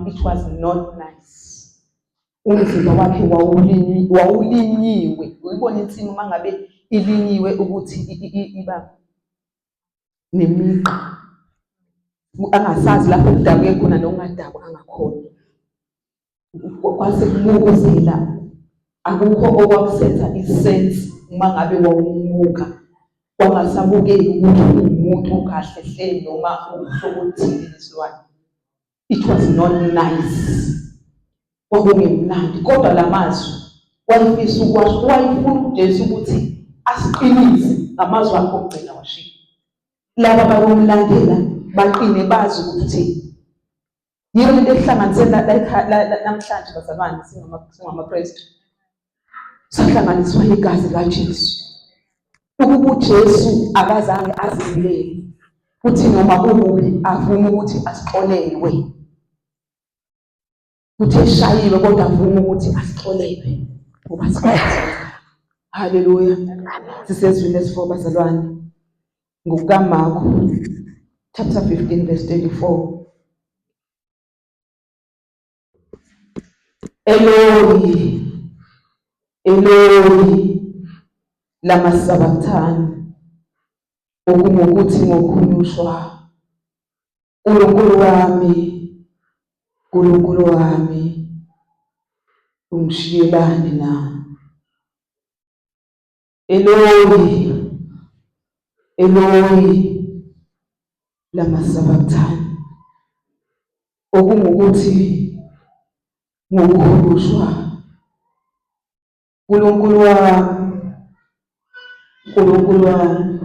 it was not nice. Umzimba wakhe wawulinyiwe. Uyibona insimi uma ngabe ilinyiwe ukuthi iba nemigqa. Angasazi lapho kudabuke khona nokungadabwa angakhona. Kwase kumukuzela akukho okwakusenza isense uma ngabe wawumuka. Kwangasabukeki ukuthi umuntu kahle hle noma uhlokothile lesilwane. It was not nice. Kwakungemnandi kodwa lamazwi wayefisa ukwasho wayefuna uJesu ukuthi asiqinise ngamazwi akhe okugcina washiya. Laba abakumlandela baqine bazi ukuthi yiyo lento ehlanganisela namhlanje bazalwane singamaKristu. Sahlanganiswa igazi kaJesu. Ukuba uJesu akazange azilele futhi noma kububi avuma ukuthi asixolelwe. Uthe eshayiwe kodwa avuma ukuthi asixolelwe ngoba sikhathi. Haleluya. Sisezwini lesi4 bazalwane. NgokukaMarku chapter 15 verse 24. Eloi, Eloi, lama sabachthani. Okungukuthi ngokukhulushwa, uNkulunkulu wami, uNkulunkulu wami, ungishiyelani na? Eloi, Eloi, lama sabachthani. Okungukuthi ngokukhulushwa, uNkulunkulu wami, uNkulunkulu wami,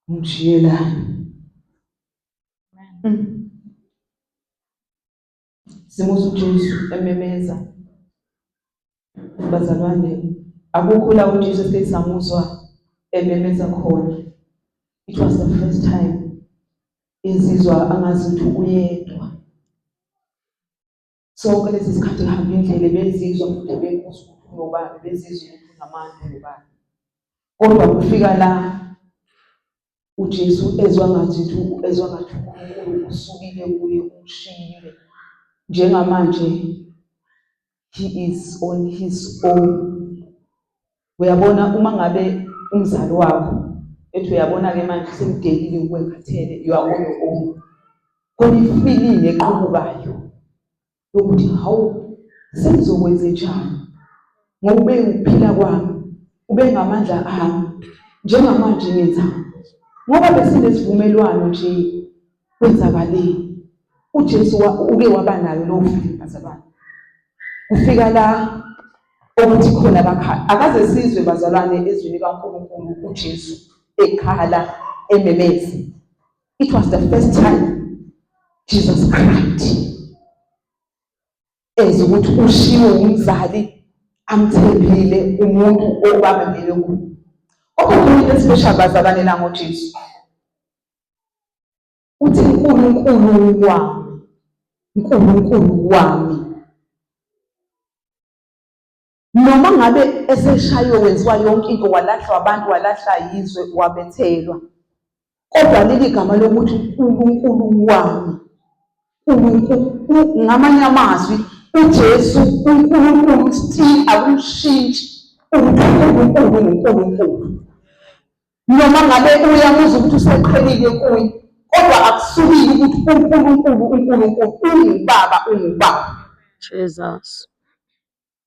ungishiyelani? Simuzwa uJesu ememeza. Bazalwane, akukho la uJesu esamuzwa ememeza khona. It was the first time ezizwa angazi ukuthi uyedwa. Sonke lesi sikhathi ehamba indlela bezizwa ukuthi bebuza ukuthi ngobani, bezizwa ukuthi unamandla ngobani. Kodwa kufika la uJesu ezwa ngathi uNkulunkulu usukile kuye umshiyile. Njengamanje he is on his own. Uyabona uma ngabe umzali wakho ethi uyabona ke manje semdelile ukwengathele, you are on your own. Kodwa ifeeling equbukayo ukuthi hawu sengizokwenza njani ngoba ube ukuphila kwami ube ngamandla ami njengamanje ngenza ngoba besinesivumelwano nje kwenzakaleni. uJesu uke waba nayo lo feeling bazalwane. Kufika la ukuthi khona bakhala akaze sizwe bazalwane ezwini kaNkulunkulu uJesu ekhala ememeze. It was the first time Jesus cried. Ukuthi ushiwo umzali amthembile umuntu obabelele kuye. Okukhona especial bazalwane la ngoJesu. Uthi uNkulunkulu wami, uNkulunkulu wami. Noma ngabe eseshayo wenziwa yonke into, walahlwa abantu, walahla yizwe, wabethelwa. Kodwa leli gama lokuthi uNkulunkulu wami, uNkulunkulu ngamanye amazwi uJesu uNkulunkulu still akushintshi uNkulunkulu. Noma ngabe uyamuzwa ukuthi useqhelile kuye, kodwa akusukile ukuthi uNkulunkulu ungubaba. Jesus.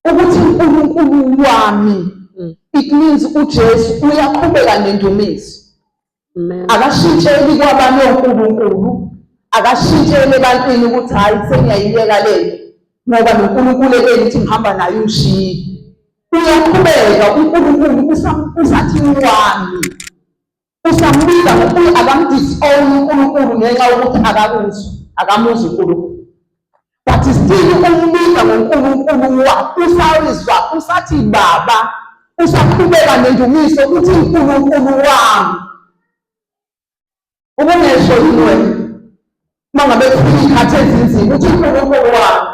Ukuthi uNkulunkulu wami, it means uJesu uyaqhubeka nendumiso. Akashintsheli kwabanye uNkulunkulu, akashintsheli ebantwini ukuthi hayi sengiyayiyeka lento ngoba noNkulunkulu elithi ngihamba naye umshiye. Uyaqhubeka uNkulunkulu usathi wami. Usambika ngokuthi akamdisown uNkulunkulu ngenxa yokuthi akamuzi uNkulunkulu. But still umbika ngoNkulunkulu wakhe, usawizwa, usathi baba, usaqhubeka nendumiso uthi uNkulunkulu wami. Ubungesho yini wena? Mangabe kufika ikhathi ezinzima uthi uNkulunkulu wami.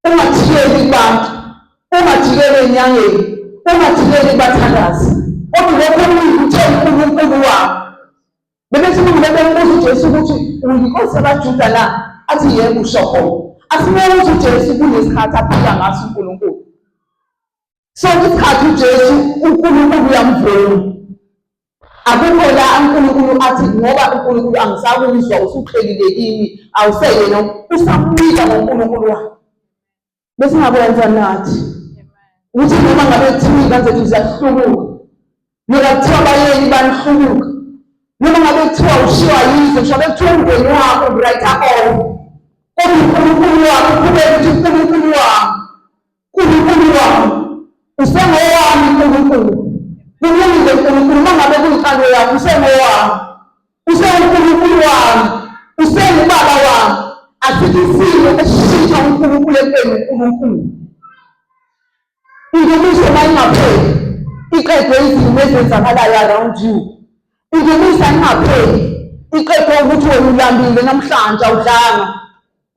Ungathiyeli abantu, ungajikeli enyangeni, ungajikeli bathandazi. Kodwa lokho uthe uNkulunkulu wami. Bese simbuza uJesu ukuthi uyinkosi yabaJuda la. athi yebo usho khona. Asibone ukuthi uJesu kunesikhathi aphila ngaso uNkulunkulu. So isikhathi uJesu uNkulunkulu uyamvuma. Akukho la uNkulunkulu athi ngoba uNkulunkulu angisakuzwa usuqhelile kimi awuseyena usamnika ngoNkulunkulu wakhe. Bese ngakwenza nathi ukuthi noma ngabe kuthiwa kanze ziyahluluka noma kuthiwa abayeni banihluluka noma ngabe kuthiwa ushiwa yize ngisho bekuthiwa umndeni wakho right off kodwa uNkulunkulu wakho uqhubeka ukuthi uNkulunkulu wakho usengowami uNkulunkulu kulungile uNkulunkulu uma ngabe kuyinkalo yakho usengowami usenkulunkulu wami usengubaba wami asithi isimo esishintsha uNkulunkulu empeni uNkulunkulu indumiso mayingapheli iqedwe izimo ezenzakalayo around you indumiso ayingapheli iqedwe ukuthi wena ulambile namhlanje awudlanga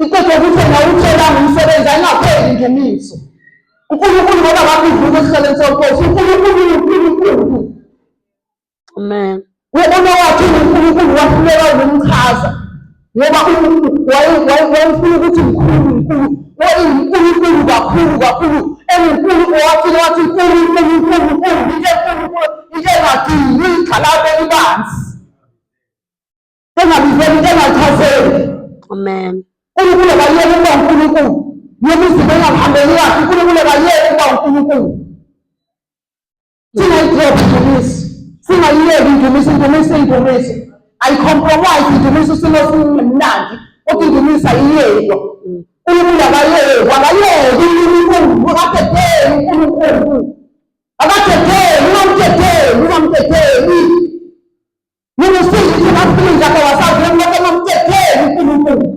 iqedwe ukuthi wena utholanga umsebenzi ayingapheli indumiso uNkulunkulu ngoba bakuvuka esihlalweni sobukhosi uNkulunkulu amen wena wathi uNkulunkulu wafuneka ukumchaza ngoba wayefuna ukuthi uNkulunkulu wayenkulunkulu kakhulu enkulu wathi uNkulunkulu into engagcini igxalabe ibanzi engabizeli into engachazeli amen uNkulunkulu abayeke ukuba uNkulunkulu yemizimba engahambeli kahle uNkulunkulu abayeke ukuba uNkulunkulu singayidrophi indumiso singayiyeki indumiso ayicompromise indumiso sinomnandi kodwa indumiso ayiyekwa uNkulunkulu akayekwa uNkulunkulu akathethe ungamthetheli noma usithi ngafika lapha wasazi ngoba ungamthetheli uNkulunkulu